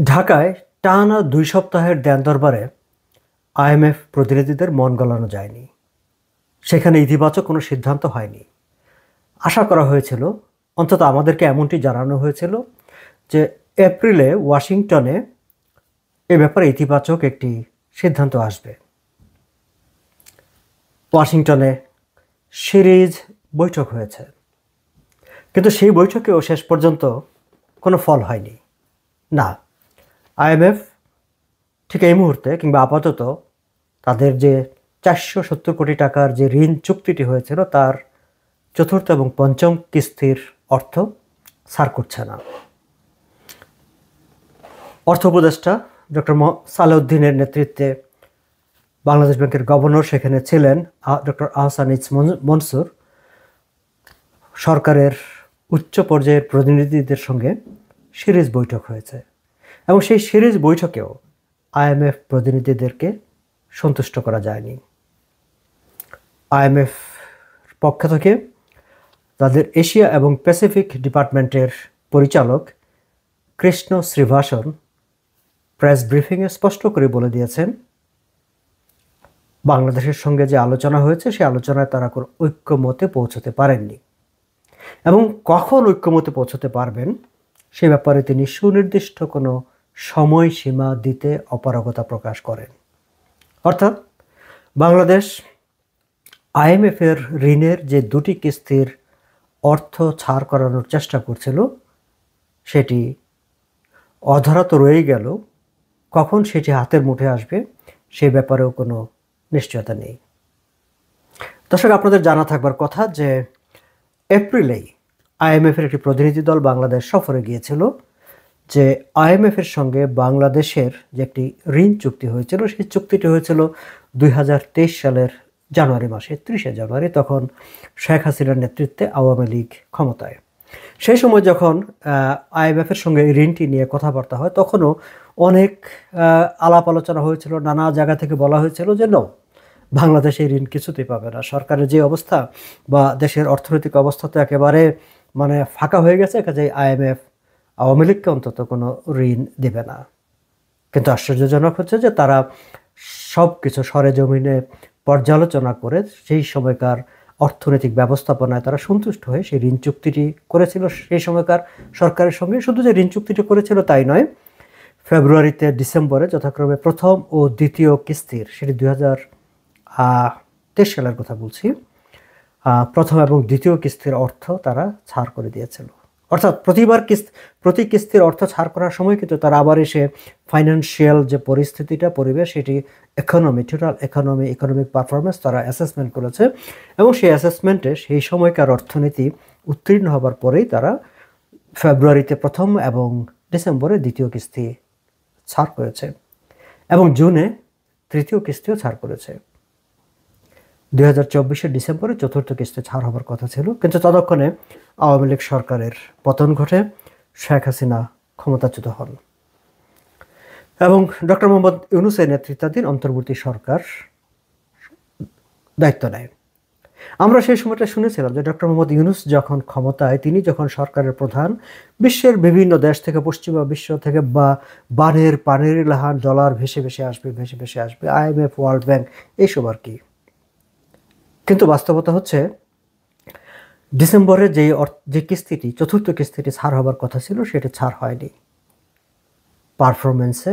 ঢাকায় টানা ২ সপ্তাহের ধ্যান দরবারে আইএমএফ প্রতিনিধিদের মন গলানো যায়নি। সেখানে ইতিবাচক কোনো সিদ্ধান্ত হয়নি। আশা করা হয়েছিল, অন্তত আমাদেরকে এমনটি জানানো হয়েছিল যে এপ্রিলে ওয়াশিংটনে এ ব্যাপারে ইতিবাচক একটি সিদ্ধান্ত আসবে। ওয়াশিংটনে সিরিজ বৈঠক হয়েছে, কিন্তু সেই বৈঠকেও শেষ পর্যন্ত কোনো ফল হয়নি। না, আইএমএফ ঠিক এই মুহূর্তে কিংবা আপাতত তাদের যে ৪৭০ কোটি টাকার যে ঋণ চুক্তিটি হয়েছিল তার চতুর্থ এবং পঞ্চম কিস্তির অর্থ ছাড় করছে না। অর্থ উপদেষ্টা ডক্টর সালেউদ্দিনের নেতৃত্বে বাংলাদেশ ব্যাংকের গভর্নর সেখানে ছিলেন, ডক্টর আহসান ইস মনসুর। সরকারের উচ্চ পর্যায়ের প্রতিনিধিদের সঙ্গে সিরিজ বৈঠক হয়েছে এবং সেই সিরিজ বৈঠকেও আইএমএফ প্রতিনিধিদেরকে সন্তুষ্ট করা যায়নি। আইএমএফ পক্ষ থেকে তাদের এশিয়া এবং প্যাসিফিক ডিপার্টমেন্টের পরিচালক কৃষ্ণ শ্রীভাসন প্রেস ব্রিফিংয়ে স্পষ্ট করে বলে দিয়েছেন, বাংলাদেশের সঙ্গে যে আলোচনা হয়েছে সেই আলোচনায় তারা কোনো ঐক্যমতে পৌঁছতে পারেননি এবং কখন ঐক্যমতে পৌঁছতে পারবেন সে ব্যাপারে তিনি সুনির্দিষ্ট কোনো সময়সীমা দিতে অপারগতা প্রকাশ করেন। অর্থাৎ বাংলাদেশ আইএমএফের ঋণের যে ২টি কিস্তির অর্থ ছাড় করানোর চেষ্টা করছিল সেটি অধরা তো রয়ে গেল, কখন সেটি হাতের মুঠে আসবে সে ব্যাপারেও কোনো নিশ্চয়তা নেই। দর্শক, আপনাদের জানা থাকবার কথা যে এপ্রিলেই আইএমএফের একটি প্রতিনিধি দল বাংলাদেশ সফরে গিয়েছিল, যে আইএমএফের সঙ্গে বাংলাদেশের যে একটি ঋণ চুক্তি হয়েছিল সেই চুক্তিটি হয়েছিল ২০২৩ সালের জানুয়ারি মাসে, ৩০শে জানুয়ারি। তখন শেখ হাসিনার নেতৃত্বে আওয়ামী লীগ ক্ষমতায়। সেই সময় যখন আইএমএফের সঙ্গে ঋণটি নিয়ে কথাবার্তা হয় তখনও অনেক আলাপ আলোচনা হয়েছিল। নানা জায়গা থেকে বলা হয়েছিল যে বাংলাদেশ এই ঋণ কিছুতেই পাবে না, সরকারের যে অবস্থা বা দেশের অর্থনৈতিক অবস্থা তো একেবারে ফাঁকা হয়ে গেছে, কাজে আইএমএফ আওয়ামী লীগকে অন্তত কোনো ঋণ দেবে না। কিন্তু আশ্চর্যজনক হচ্ছে যে তারা সব কিছু সরেজমিনে পর্যালোচনা করে সেই সময়কার অর্থনৈতিক ব্যবস্থাপনায় তারা সন্তুষ্ট হয়ে সেই ঋণ চুক্তিটি করেছিল সেই সময়কার সরকারের সঙ্গে। শুধু যে ঋণ চুক্তিটি করেছিল তাই নয়, ফেব্রুয়ারিতে ডিসেম্বরে যথাক্রমে প্রথম ও দ্বিতীয় কিস্তির, সেটি ২০২৩ সালের কথা বলছি, প্রথম এবং দ্বিতীয় কিস্তির অর্থ তারা ছাড় করে দিয়েছিল। অর্থাৎ প্রতি কিস্তির অর্থ ছাড় করার সময় কিন্তু তারা আবার এসে ফাইন্যান্সিয়াল যে পরিস্থিতিটা, পরিবেশ, সেটি টোটাল ইকোনমিক পারফরমেন্স তারা অ্যাসেসমেন্ট করেছে এবং সেই অ্যাসেসমেন্টে সেই সময়কার অর্থনীতি উত্তীর্ণ হবার পরেই তারা ফেব্রুয়ারিতে প্রথম এবং ডিসেম্বরে দ্বিতীয় কিস্তি ছাড় করেছে এবং জুনে তৃতীয় কিস্তিও ছাড় করেছে। ২০২৪ ডিসেম্বরে চতুর্থ কিস্তি ছাড় হবার কথা ছিল, কিন্তু ততক্ষণে আওয়ামী লীগ সরকারের পতন ঘটে, শেখ হাসিনা ক্ষমতাচ্যুত হন এবং ডক্টর মোহাম্মদ ইউনূসের নেতৃত্বাধীন অন্তর্বর্তী সরকার দায়িত্ব নেয়। আমরা সেই সময়টা শুনেছিলাম যে ডক্টর মোহাম্মদ ইউনূস যখন ক্ষমতায়, তিনি যখন সরকারের প্রধান, বিশ্বের বিভিন্ন দেশ থেকে, পশ্চিমা বিশ্ব থেকে বা পানির লাহান ডলার ভেসে ভেসে আসবে, আইএমএফ, ওয়ার্ল্ড ব্যাংক, এইসব আর কি। কিন্তু বাস্তবতা হচ্ছে ডিসেম্বরে যে কিস্তিটি, চতুর্থ কিস্তিটি ছাড় হবার কথা ছিল সেটি ছাড় হয়নি। পারফরমেন্সে,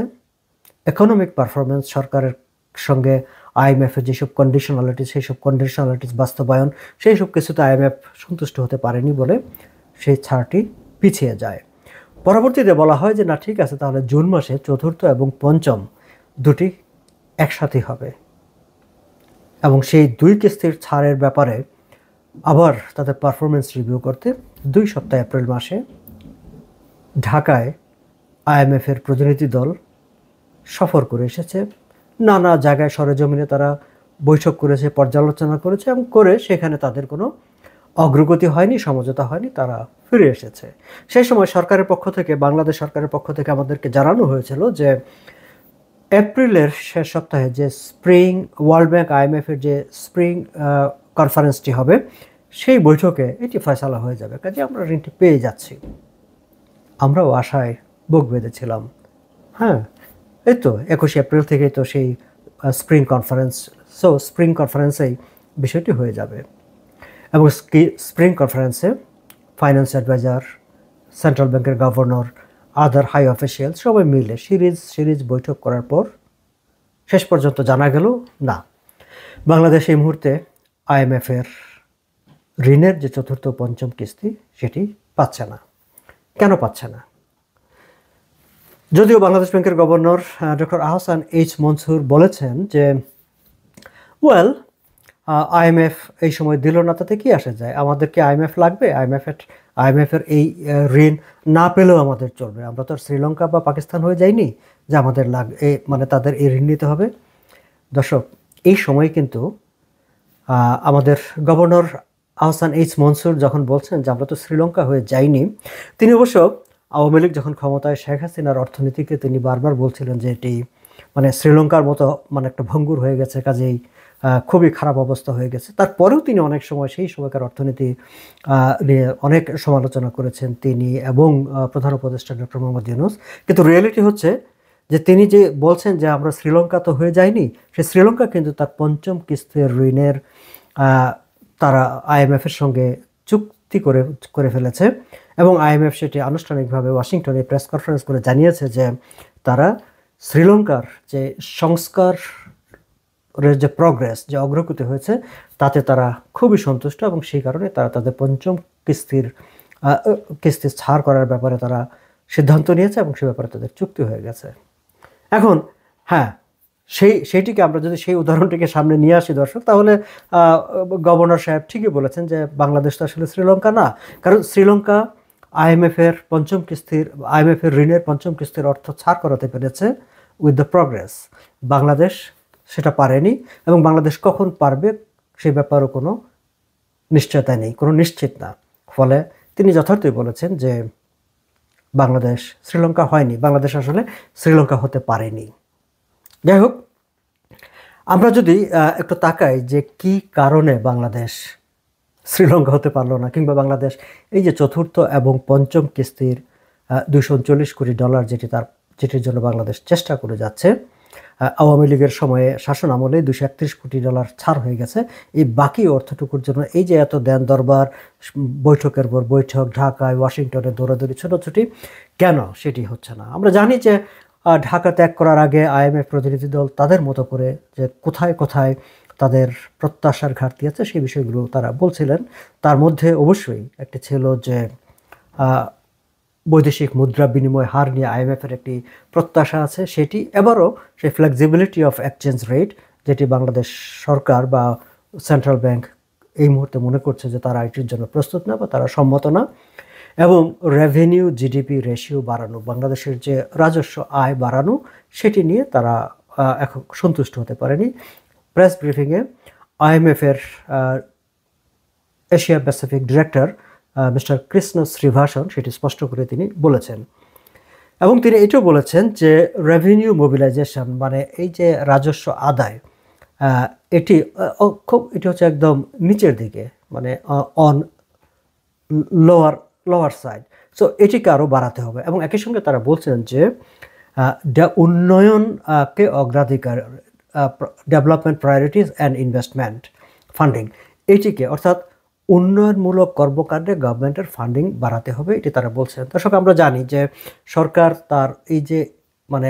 ইকোনমিক পারফরমেন্স, সরকারের সঙ্গে আইএমএফের যেসব কন্ডিশনালিটিস, সেই সব কন্ডিশনালিটিস বাস্তবায়ন, সেই সব কিছুতে আইএমএফ সন্তুষ্ট হতে পারেনি বলে সেই ছাড়টি পিছিয়ে যায়। পরবর্তীতে বলা হয় যে না, ঠিক আছে, তাহলে জুন মাসে চতুর্থ এবং পঞ্চম দুটি একসাথে হবে এবং সেই ২ কিস্তির ছাড়ের ব্যাপারে আবার তাদের পারফরমেন্স রিভিউ করতে ২ সপ্তাহ এপ্রিল মাসে ঢাকায় আইএমএফের প্রতিনিধি দল সফর করে এসেছে। নানা জায়গায় সরেজমিনে তারা বৈঠক করেছে, পর্যালোচনা করেছে এবং করে সেখানে তাদের কোনো অগ্রগতি হয়নি, সমঝোতা হয়নি, তারা ফিরে এসেছে। সেই সময় সরকারের পক্ষ থেকে, বাংলাদেশ সরকারের পক্ষ থেকে আমাদেরকে জানানো হয়েছিল যে এপ্রিলের শেষ সপ্তাহে যে স্প্রিং ওয়ার্ল্ড ব্যাংক আইএমএফের যে স্প্রিং কনফারেন্সটি হবে সেই বৈঠকে এটি ফয়সালা হয়ে যাবে, কাজে আমরা ঋণটি পেয়ে যাচ্ছি। আমরাও আশায় বুক বেঁধেছিলাম, হ্যাঁ, এই তো 21 এপ্রিল থেকে তো সেই স্প্রিং কনফারেন্স। সো স্প্রিং কনফারেন্সেই বিষয়টি হয়ে যাবে এবং স্প্রিং কনফারেন্সে ফাইন্যান্স অ্যাডভাইজার, সেন্ট্রাল ব্যাংকের গভর্নর, আদার হাই অফিসিয়াল সবাই মিলে সিরিজ বৈঠক করার পর শেষ পর্যন্ত জানা গেল না, বাংলাদেশ এই মুহূর্তে আইএমএফের ঋণের যে চতুর্থ পঞ্চম কিস্তি সেটি পাচ্ছে না। কেন পাচ্ছে না? যদিও বাংলাদেশ ব্যাংকের governor doctor Ahsan H Mansur বলেছেন যে ওয়েল, আইএমএফ এই সময় দিল না, তাতে কি আসে যায়, আমাদেরকে আইএমএফ লাগবে, আইএমএফের এই ঋণ না পেলেও আমাদের চলবে, আমরা তো আর শ্রীলঙ্কা বা পাকিস্তান হয়ে যাইনি যে আমাদের মানে তাদের এই ঋণ নিতে হবে। দর্শক, এই সময় কিন্তু আমাদের গভর্নর আহসান এইচ মনসুর যখন বলছেন যে আমরা তো শ্রীলঙ্কা হয়ে যাইনি, তিনি অবশ্য আওয়ামী লীগ যখন ক্ষমতায় শেখ হাসিনার অর্থনীতিকে তিনি বারবার বলছিলেন যে এটি মানে শ্রীলঙ্কার মতো মানে একটা ভঙ্গুর হয়ে গেছে, কাজেই খুবই খারাপ অবস্থা হয়ে গেছে। তারপরেও তিনি অনেক সময় সেই সময়কার অর্থনীতি নিয়ে অনেক সমালোচনা করেছেন তিনি এবং প্রধান উপদেষ্টা ডক্টর মোহাম্মদ ইউনূস। কিন্তু রিয়েলিটি হচ্ছে যে তিনি যে বলছেন যে আমরা শ্রীলঙ্কা তো হয়ে যায়নি, সে শ্রীলঙ্কা কিন্তু তার পঞ্চম কিস্তির ঋণের তারা আইএমএফের সঙ্গে চুক্তি করে ফেলেছে এবং আইএমএফ সেটি আনুষ্ঠানিকভাবে ওয়াশিংটনে প্রেস কনফারেন্স করে জানিয়েছে যে তারা শ্রীলঙ্কার যে সংস্কারের যে প্রগ্রেস, যে অগ্রগতি হয়েছে তাতে তারা খুবই সন্তুষ্ট এবং সেই কারণে তারা তাদের পঞ্চম কিস্তি ছাড় করার ব্যাপারে তারা সিদ্ধান্ত নিয়েছে এবং সে ব্যাপারে তাদের চুক্তি হয়ে গেছে। এখন হ্যাঁ, সেইটিকে আমরা যদি সেই উদাহরণটিকে সামনে নিয়ে আসি দর্শক, তাহলে গভর্নর সাহেব ঠিকই বলেছেন যে বাংলাদেশ তো আসলে শ্রীলঙ্কা না, কারণ শ্রীলঙ্কা আইএমএফের ঋণের পঞ্চম কিস্তির অর্থ ছাড় করাতে পেরেছে উইথ দ্য প্রগ্রেস। বাংলাদেশ সেটা পারেনি এবং বাংলাদেশ কখন পারবে সে ব্যাপারও কোনো নিশ্চয়তা নেই, কোনো নিশ্চিত না। ফলে তিনি যথার্থই বলেছেন যে বাংলাদেশ শ্রীলঙ্কা হয়নি, বাংলাদেশ আসলে শ্রীলঙ্কা হতে পারেনি। যাই হোক, আমরা যদি একটু তাকাই যে কি কারণে বাংলাদেশ শ্রীলঙ্কা হতে পারলো না, কিংবা বাংলাদেশ এই যে চতুর্থ এবং পঞ্চম কিস্তির $239 কোটি যেটির জন্য বাংলাদেশ চেষ্টা করে যাচ্ছে, আওয়ামী লীগের সময়ে শাসন আমলে $231 কোটি ছাড় হয়ে গেছে, এই বাকি অর্থটুকুর জন্য এই যে এত দেন দরবার, বৈঠকের পর বৈঠক, ঢাকায় ওয়াশিংটনে দৌড়াদৌড়ি ছোটাছুটি, কেন সেটি হচ্ছে না? আমরা জানি যে ঢাকা ত্যাগ করার আগে আইএমএফ প্রতিনিধি দল তাদের মতো করে যে কোথায় কোথায় তাদের প্রত্যাশার ঘাটতি আছে সেই বিষয়গুলো তারা বলছিলেন। তার মধ্যে অবশ্যই একটি ছিল যে বৈদেশিক মুদ্রা বিনিময় হার নিয়ে আইএমএফের একটি প্রত্যাশা আছে, সেটি এবারও সেই ফ্লেক্সিবিলিটি অফ এক্সচেঞ্জ রেট, যেটি বাংলাদেশ সরকার বা সেন্ট্রাল ব্যাংক এই মুহূর্তে মনে করছে যে তারা এটির জন্য প্রস্তুত না বা তারা সম্মত না, এবং রেভিনিউ জিডিপি রেশিও বাড়ানো, বাংলাদেশের যে রাজস্ব আয় বাড়ানো, সেটি নিয়ে তারা এখন সন্তুষ্ট হতে পারেনি। প্রেস ব্রিফিংয়ে আইএমএফের Asia Pacific director mister Krishna Srinivasan সেটি স্পষ্ট করে তিনি বলেছেন এবং তিনি এটাও বলেছেন যে রেভিনিউ মোবিলাইজেশন, মানে এই যে রাজস্ব আদায়, এটি হচ্ছে একদম নিচের দিকে, মানে অন লোয়ার সাইড। সো এটিকে আরও বাড়াতে হবে এবং একই সঙ্গে তারা বলছেন যে উন্নয়নকে অগ্রাধিকার, development priorities and investment funding, এটিকে অর্থাৎ উন্নয়নমূলক কর্মকাণ্ডে গভর্নমেন্টের ফান্ডিং বাড়াতে হবে, এটি তারা বলছেন। দর্শক, আমরা জানি যে সরকার তার এই যে মানে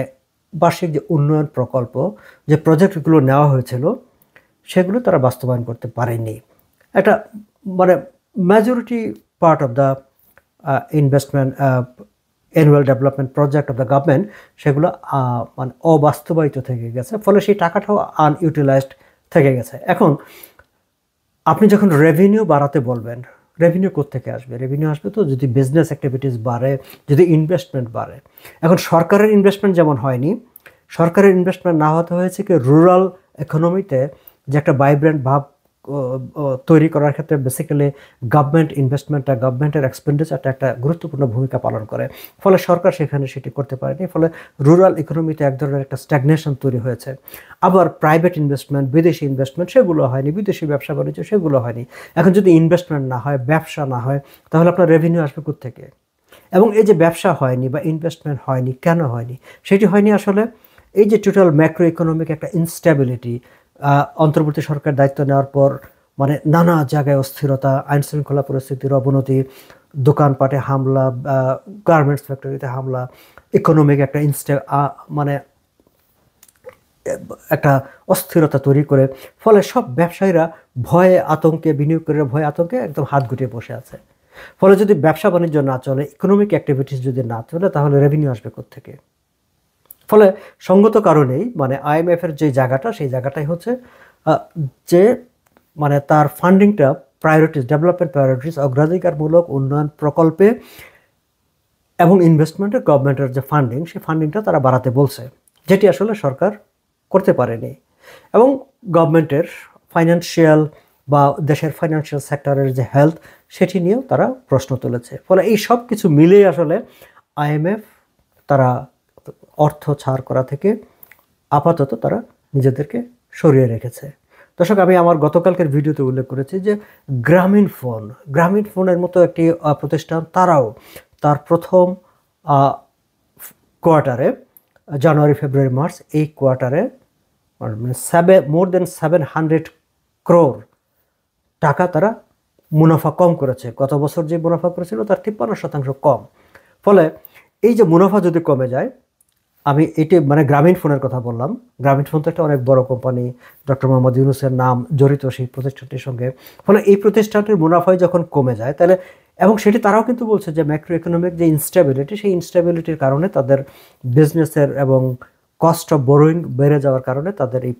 বার্ষিক যে উন্নয়ন প্রকল্প, যে প্রজেক্টগুলো নেওয়া হয়েছিল সেগুলো তারা বাস্তবায়ন করতে পারেনি। একটা মানে majority part of the investment annual development project of the government, সেগুলো মানে অবাস্তবায়িত থেকে গেছে, ফলে সেই টাকাটাও আনইউটিলাইজড থেকে গেছে। এখন আপনি যখন রেভিনিউ বাড়াতে বলবেন, রেভিনিউ কোত্থেকে আসবে? রেভিনিউ আসবে তো যদি বিজনেস অ্যাক্টিভিটিস বাড়ে, যদি ইনভেস্টমেন্ট বাড়ে। এখন সরকারের ইনভেস্টমেন্ট যেমন হয়নি, সরকারের ইনভেস্টমেন্ট না হতে হয়েছে কি রুরাল ইকোনমিতে যে একটা ভাইব্রেন্ট ভাব তৈরি করার ক্ষেত্রে বেসিক্যালি গভর্নমেন্ট ইনভেস্টমেন্টটা, গভর্নমেন্টের এক্সপেন্ডিচারটা একটা গুরুত্বপূর্ণ ভূমিকা পালন করে, ফলে সরকার সেখানে সেটি করতে পারেনি, ফলে রুরাল ইকোনমিতে এক ধরনের একটা স্ট্যাগনেশন তৈরি হয়েছে। আবার প্রাইভেট ইনভেস্টমেন্ট, বিদেশি ইনভেস্টমেন্ট সেগুলো হয়নি, বিদেশি ব্যবসা বাণিজ্য সেগুলো হয়নি। এখন যদি ইনভেস্টমেন্ট না হয়, ব্যবসা না হয়, তাহলে আপনার রেভিনিউ আসবে কোত্থেকে? এবং এই যে ব্যবসা হয়নি বা ইনভেস্টমেন্ট হয়নি, কেন হয়নি? সেটি হয়নি আসলে এই যে টোটাল ম্যাক্রো ইকোনমিক একটা ইনস্ট্যাবিলিটি, অন্তর্বর্তী সরকার দায়িত্ব নেওয়ার পর মানে নানা জায়গায় অস্থিরতা, আইনশৃঙ্খলা পরিস্থিতির অবনতি, দোকানপাটে হামলা, গার্মেন্টস ফ্যাক্টরিতে হামলা, ইকোনমিক একটা মানে একটা অস্থিরতা তৈরি করে, ফলে সব ব্যবসায়ীরা ভয়ে আতঙ্কে, বিনিয়োগকারীরা ভয়ে আতঙ্কে একদম হাত গুটিয়ে বসে আছে। ফলে যদি ব্যবসা বাণিজ্য না চলে, ইকোনমিক অ্যাক্টিভিটিস যদি না চলে, তাহলে রেভিনিউ আসবে কোত্থেকে? ফলে সঙ্গত কারণেই মানে আইএমএফের যে জায়গাটা, সেই জায়গাটাই হচ্ছে যে মানে তার ফান্ডিংটা প্রায়োরিটিস, ডেভেলপমেন্ট প্রায়োরিটিস, অগ্রাধিকারমূলক উন্নয়ন প্রকল্পে এবং ইনভেস্টমেন্টের গভর্নমেন্টের যে ফান্ডিং, সেই ফান্ডিংটা তারা বাড়াতে বলছে, যেটি আসলে সরকার করতে পারেনি। এবং গভর্নমেন্টের ফাইন্যান্সিয়াল বা দেশের ফাইন্যান্সিয়াল সেক্টরের যে হেলথ, সেটি নিয়েও তারা প্রশ্ন তুলেছে। ফলে এই সব কিছু মিলেই আসলে আইএমএফ তারা অর্থ ছাড় করা থেকে আপাতত তারা নিজেদেরকে সরিয়ে রেখেছে। দর্শক, আমি আমার গতকালকের ভিডিওতে উল্লেখ করেছি যে গ্রামীণ ফোনের মতো একটি প্রতিষ্ঠান, তারাও তার প্রথম কোয়ার্টারে, জানুয়ারি, ফেব্রুয়ারি, মার্চ, এই কোয়ার্টারে মানে মোর দেন 700 crore টাকা তারা মুনাফা কম করেছে। গত বছর যে মুনাফা করেছিল তার 53% কম। ফলে এই যে মুনাফা যদি কমে যায়, আমি এটি মানে গ্রামীণ ফোনের কথা বললাম, গ্রামীণ ফোন তো একটা অনেক বড় কোম্পানি, ডক্টর মোহাম্মদ ইউনূসের নাম জড়িত সেই প্রতিষ্ঠানটির সঙ্গে। ফলে এই প্রতিষ্ঠানটির মুনাফাই যখন কমে যায়, তাহলে এবং সেটি তারাও কিন্তু বলছে যে ম্যাক্রো ইকোনমিক যে ইনস্টেবিলিটি, সেই ইনস্টেবিলিটির কারণে তাদের বিজনেসের এবং কস্ট অফ বোরোয়িং বেড়ে যাওয়ার কারণে তাদের এই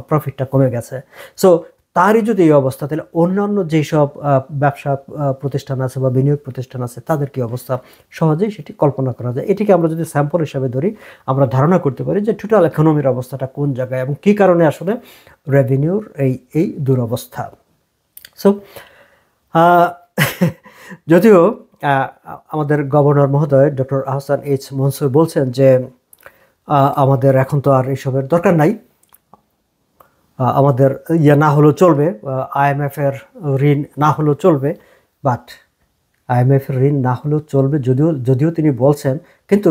প্রফিটটা কমে গেছে। সো তারই যদি এই অবস্থা, তাহলে অন্যান্য যেসব ব্যবসা প্রতিষ্ঠান আছে বা বিনিয়োগ প্রতিষ্ঠান আছে, তাদের কি অবস্থা সহজেই সেটি কল্পনা করা যায়। এটিকে আমরা যদি স্যাম্পল হিসাবে ধরি, আমরা ধারণা করতে পারি যে টোটাল ইকোনমির অবস্থাটা কোন জায়গায় এবং কী কারণে আসলে রেভিনিউর এই দুরবস্থা। সো যদিও আমাদের গভর্নর মহোদয় ডক্টর আহসান এইচ মনসুর বলছেন যে আমাদের এখন তো আর এইসবের দরকার নাই, আমাদের না হলেও চলবে, আইএমএফের ঋণ না হলেও চলবে। বাট আইএমএফের ঋণ না হলেও চলবে যদিও তিনি বলছেন, কিন্তু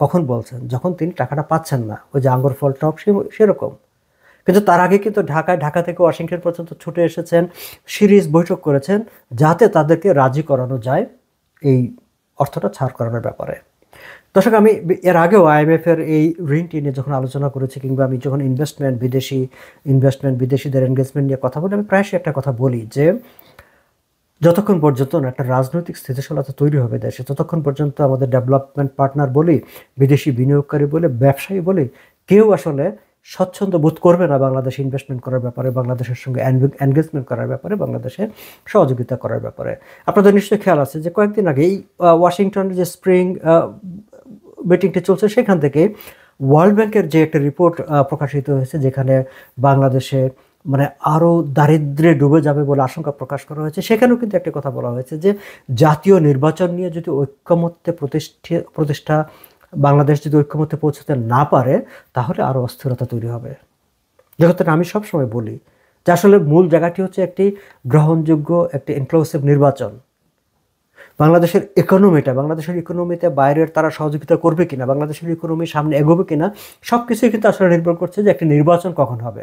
কখন বলছেন? যখন তিনি টাকাটা পাচ্ছেন না। ওই যে আঙ্গুর ফল টপ, সেরকম। কিন্তু তার আগে কিন্তু ঢাকা থেকে ওয়াশিংটন পর্যন্ত ছুটে এসেছেন, সিরিজ বৈঠক করেছেন, যাতে তাদেরকে রাজি করানো যায় এই অর্থটা ছাড় করানোর ব্যাপারে। দর্শক, আমি এর আগেও আইএমএফের এই ঋণটি নিয়ে যখন আলোচনা করেছি, কিংবা আমি যখন বিদেশিদের এনগেজমেন্ট নিয়ে কথা বলি, আমি প্রায়শই একটা কথা বলি যে যতক্ষণ পর্যন্ত না একটা রাজনৈতিক স্থিতিশীলতা তৈরি হবে দেশে, ততক্ষণ পর্যন্ত আমাদের ডেভেলপমেন্ট পার্টনার বলি, বিদেশি বিনিয়োগকারী বলে, ব্যবসায়ী বলে, কেউ আসলে স্বচ্ছন্দ বোধ করবে না বাংলাদেশে ইনভেস্টমেন্ট করার ব্যাপারে, বাংলাদেশের সঙ্গে এনগেজমেন্ট করার ব্যাপারে, বাংলাদেশে সহযোগিতা করার ব্যাপারে। আপনাদের নিশ্চয়ই খেয়াল আছে যে কয়েকদিন আগে এই ওয়াশিংটনের যে স্প্রিং মিটিংটি চলছে, সেখান থেকে ওয়ার্ল্ড ব্যাংকের যে একটা রিপোর্ট প্রকাশিত হয়েছে, যেখানে বাংলাদেশে মানে আরও দারিদ্র্যে ডুবে যাবে বলে আশঙ্কা প্রকাশ করা হয়েছে। সেখানেও কিন্তু একটা কথা বলা হয়েছে যে জাতীয় নির্বাচন নিয়ে যদি ঐক্যমত্যে প্রতিষ্ঠা বাংলাদেশ যদি ঐক্যমত্যে পৌঁছতে না পারে, তাহলে আরও অস্থিরতা তৈরি হবে। যে কথাটা আমি সবসময় বলি, যে আসলে মূল জায়গাটি হচ্ছে একটি গ্রহণযোগ্য, একটি ইনক্লুসিভ নির্বাচন। বাংলাদেশের ইকোনমিতে বাইরের তারা সহযোগিতা করবে কিনা, বাংলাদেশের ইকোনমি সামনে এগোবে কিনা, সব কিছুই কিন্তু আসলে নির্ভর করছে যে একটি নির্বাচন কখন হবে।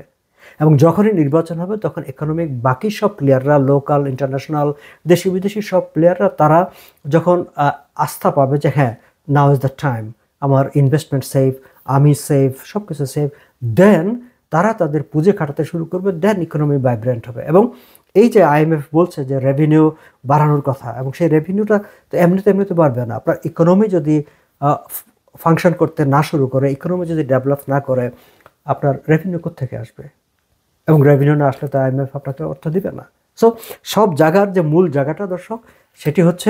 এবং যখনই নির্বাচন হবে, তখন ইকোনমিক বাকি সব প্লেয়াররা, লোকাল, ইন্টারন্যাশনাল, দেশি বিদেশি সব প্লেয়াররা, তারা যখন আস্থা পাবে যে হ্যাঁ, নাও ইজ দ্য টাইম, আমার ইনভেস্টমেন্ট সেফ, আমি সেফ, সব কিছু সেফ, দেন তারা তাদের পুঁজি খাটাতে শুরু করবে, দেন ইকোনমি ভাইব্রেন্ট হবে। এবং এই যে আইএমএফ বলছে যে রেভিনিউ বাড়ানোর কথা, এবং সেই রেভিনিউটা তো এমনিতে বাড়বে না। আপনার ইকোনমি যদি ফাংশন করতে না শুরু করে, ইকোনমি যদি ডেভেলপ না করে, আপনার রেভিনিউ কোত্থেকে আসবে? এবং রেভিনিউ না আসলে তো আইএমএফ আপনাকে অর্থ দিবে না। সো সব জায়গার যে মূল জায়গাটা দর্শক, সেটি হচ্ছে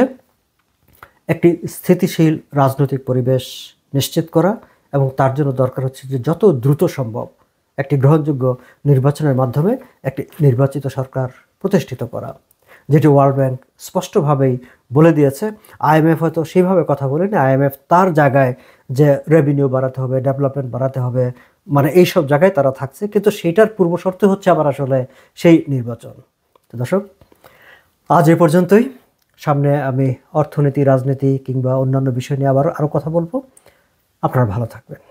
একটি স্থিতিশীল রাজনৈতিক পরিবেশ নিশ্চিত করা, এবং তার জন্য দরকার হচ্ছে যে যত দ্রুত সম্ভব একটি গ্রহণযোগ্য নির্বাচনের মাধ্যমে একটি নির্বাচিত সরকার প্রতিষ্ঠিত করা, যেটি ওয়ার্ল্ড ব্যাংক স্পষ্টভাবেই বলে দিয়েছে। আইএমএফ হয়তো সেইভাবে কথা বলেনি। আইএমএফ তার জায়গায় যে রেভিনিউ বাড়াতে হবে, ডেভেলপমেন্ট বাড়াতে হবে, মানে এইসব জায়গায় তারা থাকছে, কিন্তু সেইটার পূর্ব শর্ত হচ্ছে আবার আসলে সেই নির্বাচন। তো দর্শক, আজ এ পর্যন্তই। সামনে আমি অর্থনীতি, রাজনীতি কিংবা অন্যান্য বিষয় নিয়ে আরও কথা বলবো। আপনারা ভালো থাকবেন।